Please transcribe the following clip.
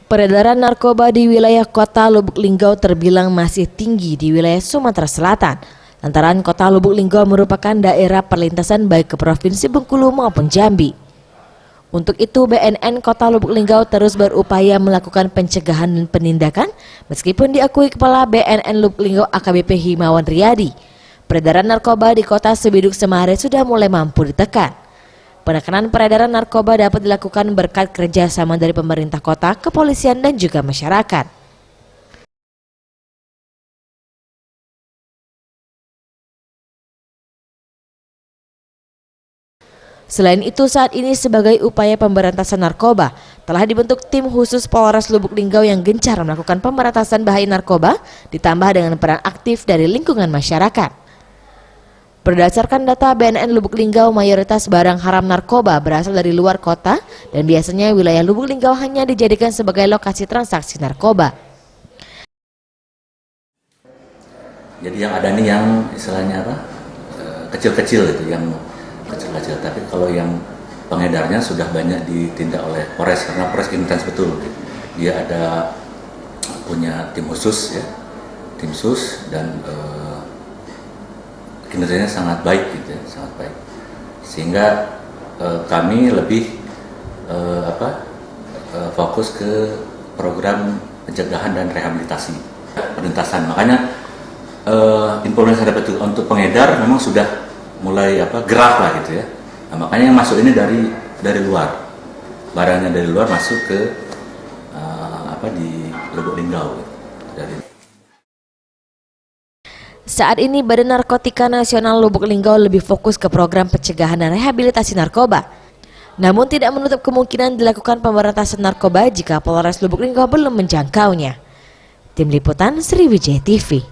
Peredaran narkoba di wilayah kota Lubuk Linggau terbilang masih tinggi di wilayah Sumatera Selatan. Lantaran kota Lubuk Linggau merupakan daerah perlintasan baik ke Provinsi Bengkulu maupun Jambi. Untuk itu BNN Kota Lubuk Linggau terus berupaya melakukan pencegahan dan penindakan meskipun diakui Kepala BNN Lubuk Linggau AKBP Himawan Riyadi. Peredaran narkoba di kota Sebiduk Semare sudah mulai mampu ditekan. Penekanan peredaran narkoba dapat dilakukan berkat kerjasama dari pemerintah kota, kepolisian, dan juga masyarakat. Selain itu, saat ini sebagai upaya pemberantasan narkoba, telah dibentuk tim khusus Polres Lubuk Linggau yang gencar melakukan pemberantasan bahaya narkoba, ditambah dengan peran aktif dari lingkungan masyarakat. Berdasarkan data BNN Lubuk Linggau, mayoritas barang haram narkoba berasal dari luar kota dan biasanya wilayah Lubuk Linggau hanya dijadikan sebagai lokasi transaksi narkoba. Jadi yang ada nih yang istilahnya apa? Kecil-kecil itu, yang kecil-kecil. Tapi kalau yang pengedarnya sudah banyak ditindak oleh Polres karena Polres intens betul. Dia ada punya tim khusus ya, tim sus dan kinerjanya sangat baik gitu ya, sangat baik. Sehingga kami lebih fokus ke program pencegahan dan rehabilitasi penuntasan. Makanya informasi yang dapat untuk pengedar memang sudah mulai gerak lah gitu ya. Nah, makanya yang masuk ini dari luar, barangnya dari luar masuk ke di Lubuk Linggau dari. Saat ini Badan Narkotika Nasional Lubuk Linggau lebih fokus ke program pencegahan dan rehabilitasi narkoba. Namun tidak menutup kemungkinan dilakukan pemberantasan narkoba jika Polres Lubuk Linggau belum menjangkaunya. Tim Liputan Sriwijaya TV.